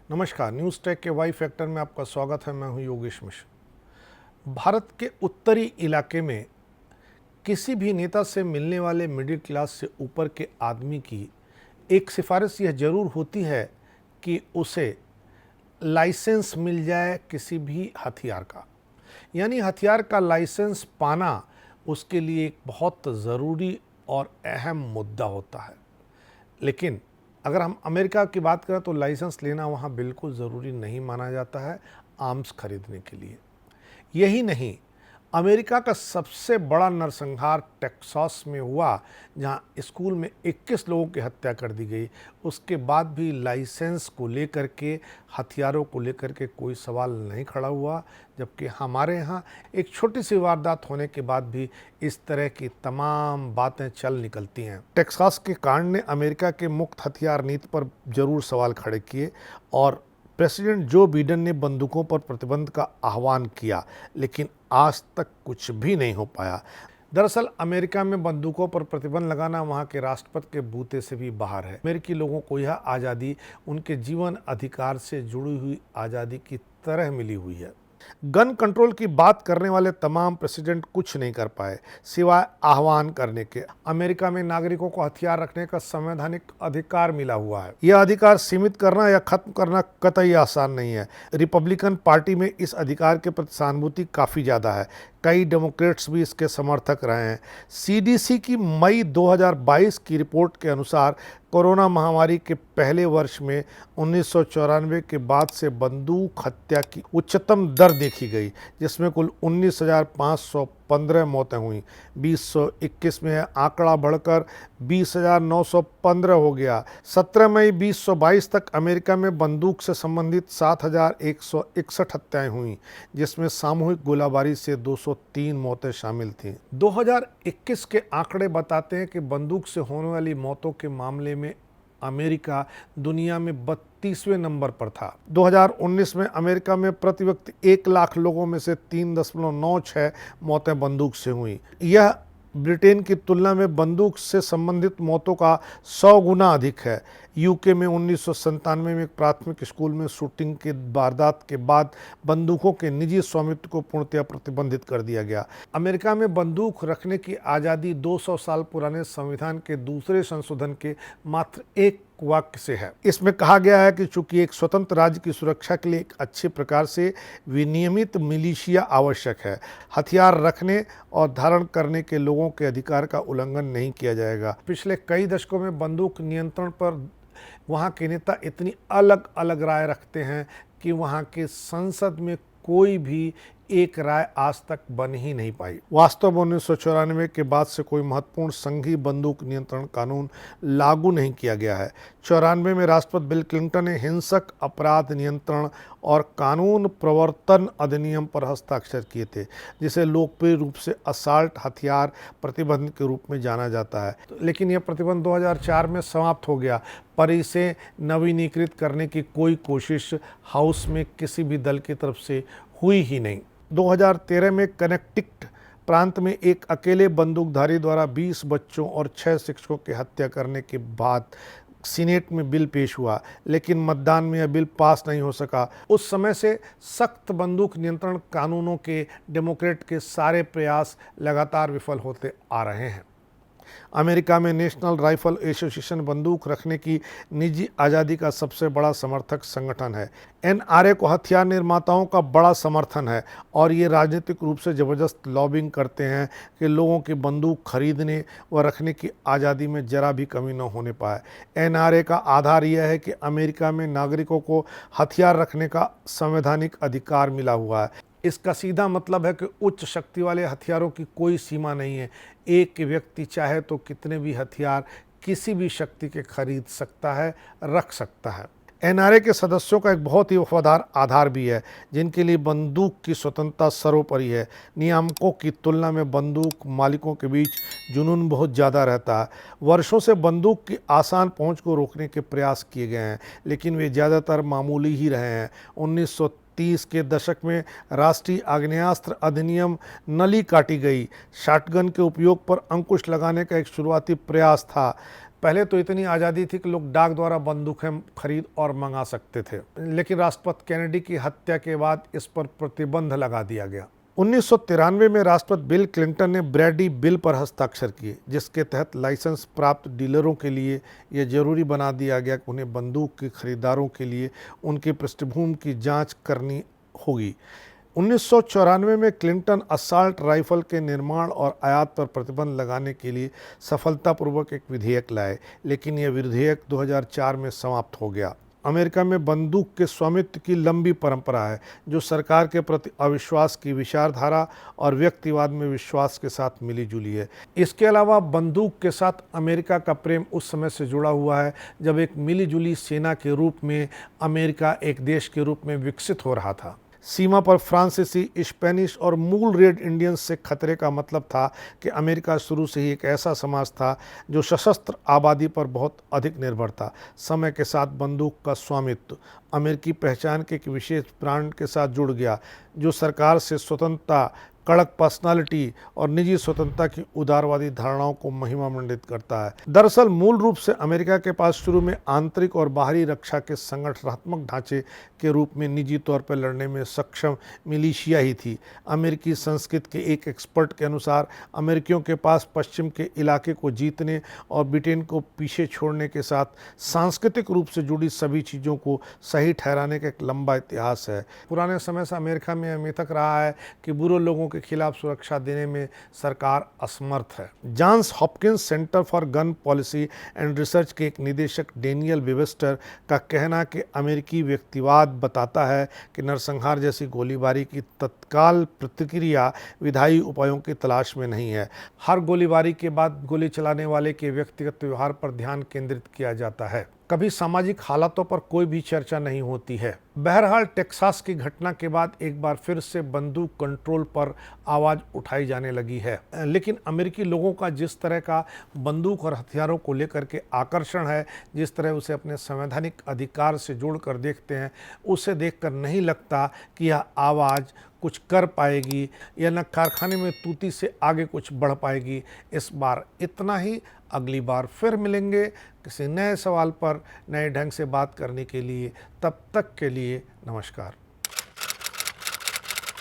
नमस्कार, news take के Y factor में आपका स्वागत है। मैं हूं योगेश मिश्र। भारत के उत्तरी इलाके में किसी भी नेता से मिलने वाले मिडिल क्लास से ऊपर के आदमी की एक सिफारिश यह जरूर होती है कि उसे लाइसेंस मिल जाए किसी भी हथियार का। यानी हथियार का लाइसेंस पाना उसके लिए एक बहुत ज़रूरी और अहम मुद्दा होता है। लेकिन अगर हम अमेरिका की बात करें तो लाइसेंस लेना वहाँ बिल्कुल ज़रूरी नहीं माना जाता है आर्म्स खरीदने के लिए। यही नहीं, अमेरिका का सबसे बड़ा नरसंहार टेक्सास में हुआ, जहाँ स्कूल में 21 लोगों की हत्या कर दी गई। उसके बाद भी लाइसेंस को लेकर के, हथियारों को लेकर के कोई सवाल नहीं खड़ा हुआ, जबकि हमारे यहाँ एक छोटी सी वारदात होने के बाद भी इस तरह की तमाम बातें चल निकलती हैं। टेक्सास के कांड ने अमेरिका के मुक्त हथियार नीति पर जरूर सवाल खड़े किए और प्रेसिडेंट जो बिडेन ने बंदूकों पर प्रतिबंध का आह्वान किया, लेकिन आज तक कुछ भी नहीं हो पाया। दरअसल अमेरिका में बंदूकों पर प्रतिबंध लगाना वहां के राष्ट्रपति के बूते से भी बाहर है। अमेरिकी लोगों को यह आज़ादी उनके जीवन अधिकार से जुड़ी हुई आज़ादी की तरह मिली हुई है। गन कंट्रोल की बात करने वाले तमाम प्रेसिडेंट कुछ नहीं कर पाए सिवाय आह्वान करने के। अमेरिका में नागरिकों को हथियार रखने का संवैधानिक अधिकार मिला हुआ है। यह अधिकार सीमित करना या खत्म करना कतई आसान नहीं है। रिपब्लिकन पार्टी में इस अधिकार के प्रति सहानुभूति काफ़ी ज़्यादा है। कई डेमोक्रेट्स भी इसके समर्थक रहे हैं। सीडीसी की मई 2022 की रिपोर्ट के अनुसार कोरोना महामारी के पहले वर्ष में 1994 के बाद से बंदूक हत्या की उच्चतम दर देखी गई, जिसमें कुल 19,515 मौतें हुई। 2021 में यह आंकड़ा बढ़कर 20,915 हो गया। 17 मई 2022 तक अमेरिका में बंदूक से संबंधित 7,161 हत्याएं हुई, जिसमें सामूहिक गोलाबारी से 203 मौतें शामिल थीं। 2021 के आंकड़े बताते हैं कि बंदूक से होने वाली मौतों के मामले में अमेरिका दुनिया में 32वें नंबर पर था। 2019 में अमेरिका में प्रति व्यक्ति 1 लाख लोगों में से 3.96 मौतें बंदूक से हुई। यह ब्रिटेन की तुलना में बंदूक से संबंधित मौतों का 100 गुना अधिक है। यूके में 1997 में एक प्राथमिक स्कूल में शूटिंग के वारदात के बाद बंदूकों के निजी स्वामित्व को पूर्णतया प्रतिबंधित कर दिया गया। अमेरिका में बंदूक रखने की आज़ादी 200 साल पुराने संविधान के दूसरे संशोधन के मात्र एक वाक्य से है। इसमें कहा गया है कि चूंकि एक स्वतंत्र राज्य की सुरक्षा के लिए एक अच्छे प्रकार से विनियमित मिलिशिया आवश्यक है, हथियार रखने और धारण करने के लोगों के अधिकार का उल्लंघन नहीं किया जाएगा। पिछले कई दशकों में बंदूक नियंत्रण पर वहाँ के नेता इतनी अलग अलग राय रखते हैं कि वहाँ के संसद में कोई भी एक राय आज तक बन ही नहीं पाई। वास्तव में 1994 के बाद से कोई महत्वपूर्ण संघीय बंदूक नियंत्रण कानून लागू नहीं किया गया है। 94 में राष्ट्रपति बिल क्लिंटन ने हिंसक अपराध नियंत्रण और कानून प्रवर्तन अधिनियम पर हस्ताक्षर किए थे, जिसे लोकप्रिय रूप से असॉल्ट हथियार प्रतिबंध के रूप में जाना जाता है। लेकिन यह प्रतिबंध 2004 में समाप्त हो गया, पर इसे नवीनीकृत करने की कोई कोशिश हाउस में किसी भी दल की तरफ से हुई ही नहीं। 2013 में कनेक्टिकट प्रांत में एक अकेले बंदूकधारी द्वारा 20 बच्चों और 6 शिक्षकों की हत्या करने के बाद सीनेट में बिल पेश हुआ, लेकिन मतदान में यह बिल पास नहीं हो सका। उस समय से सख्त बंदूक नियंत्रण कानूनों के डेमोक्रेट के सारे प्रयास लगातार विफल होते आ रहे हैं। अमेरिका में नेशनल राइफल एसोसिएशन बंदूक रखने की निजी आज़ादी का सबसे बड़ा समर्थक संगठन है। एनआरए को हथियार निर्माताओं का बड़ा समर्थन है और ये राजनीतिक रूप से ज़बरदस्त लॉबिंग करते हैं कि लोगों की बंदूक खरीदने व रखने की आज़ादी में जरा भी कमी न होने पाए। एनआरए का आधार यह है कि अमेरिका में नागरिकों को हथियार रखने का संवैधानिक अधिकार मिला हुआ है। इसका सीधा मतलब है कि उच्च शक्ति वाले हथियारों की कोई सीमा नहीं है। एक व्यक्ति चाहे तो कितने भी हथियार किसी भी शक्ति के खरीद सकता है, रख सकता है। एनआरए के सदस्यों का एक बहुत ही वफादार आधार भी है, जिनके लिए बंदूक की स्वतंत्रता सर्वोपरि है। नियामकों की तुलना में बंदूक मालिकों के बीच जुनून बहुत ज़्यादा रहता है। वर्षों से बंदूक की आसान पहुंच को रोकने के प्रयास किए गए हैं, लेकिन वे ज़्यादातर मामूली ही रहे हैं। 1930 के दशक में राष्ट्रीय आग्नेयास्त्र अधिनियम नली काटी गई। शॉटगन के उपयोग पर अंकुश लगाने का एक शुरुआती प्रयास था। पहले तो इतनी आज़ादी थी कि लोग डाक द्वारा बंदूकें खरीद और मंगा सकते थे, लेकिन राष्ट्रपति केनेडी की हत्या के बाद इस पर प्रतिबंध लगा दिया गया। 1993 में राष्ट्रपति बिल क्लिंटन ने ब्रैडी बिल पर हस्ताक्षर किए, जिसके तहत लाइसेंस प्राप्त डीलरों के लिए यह जरूरी बना दिया गया कि उन्हें बंदूक के खरीदारों के लिए उनकी पृष्ठभूमि की जांच करनी होगी। 1994 में क्लिंटन असॉल्ट राइफल के निर्माण और आयात पर प्रतिबंध लगाने के लिए सफलतापूर्वक एक विधेयक लाए, लेकिन यह विधेयक 2004 में समाप्त हो गया। अमेरिका में बंदूक के स्वामित्व की लंबी परंपरा है, जो सरकार के प्रति अविश्वास की विचारधारा और व्यक्तिवाद में विश्वास के साथ मिली जुली है। इसके अलावा बंदूक के साथ अमेरिका का प्रेम उस समय से जुड़ा हुआ है जब एक मिली जुली सेना के रूप में अमेरिका एक देश के रूप में विकसित हो रहा था। सीमा पर फ्रांसीसी, स्पेनिश और मूल रेड इंडियंस से खतरे का मतलब था कि अमेरिका शुरू से ही एक ऐसा समाज था जो सशस्त्र आबादी पर बहुत अधिक निर्भर था। समय के साथ बंदूक का स्वामित्व अमेरिकी पहचान के एक विशेष ब्रांड के साथ जुड़ गया, जो सरकार से स्वतंत्रता, कड़क पर्सनालिटी और निजी स्वतंत्रता की उदारवादी धारणाओं को महिमामंडित करता है। दरअसल मूल रूप से अमेरिका के पास शुरू में आंतरिक और बाहरी रक्षा के संगठनात्मक ढांचे के रूप में निजी तौर पर लड़ने में सक्षम मिलिशिया ही थी। अमेरिकी संस्कृत के एक एक्सपर्ट के अनुसार अमेरिकियों के पास पश्चिम के इलाके को जीतने और ब्रिटेन को पीछे छोड़ने के साथ सांस्कृतिक रूप से जुड़ी सभी चीज़ों को सही ठहराने का एक लंबा इतिहास है। पुराने समय से अमेरिका में मिथक रहा है कि बुरे लोगों के खिलाफ सुरक्षा देने में सरकार असमर्थ है। Johns Hopkins Center for Gun Policy and Research के एक निदेशक डेनियल वेबस्टर का कहना कि अमेरिकी व्यक्तिवाद बताता है कि नरसंहार जैसी गोलीबारी की तत्काल प्रतिक्रिया विधायी उपायों की तलाश में नहीं है। हर गोलीबारी के बाद गोली चलाने वाले के व्यक्तिगत व्यवहार पर ध्यान केंद्रित किया जाता है। कभी सामाजिक हालातों पर कोई भी चर्चा नहीं होती है। बहरहाल टेक्सास की घटना के बाद एक बार फिर से बंदूक कंट्रोल पर आवाज़ उठाई जाने लगी है, लेकिन अमेरिकी लोगों का जिस तरह का बंदूक और हथियारों को लेकर के आकर्षण है, जिस तरह उसे अपने संवैधानिक अधिकार से जोड़कर देखते हैं, उसे देखकर नहीं लगता कि यह आवाज़ कुछ कर पाएगी या न कारखाने में तूती से आगे कुछ बढ़ पाएगी। इस बार इतना ही। अगली बार फिर मिलेंगे किसी नए सवाल पर नए ढंग से बात करने के लिए। तब तक के लिए नमस्कार।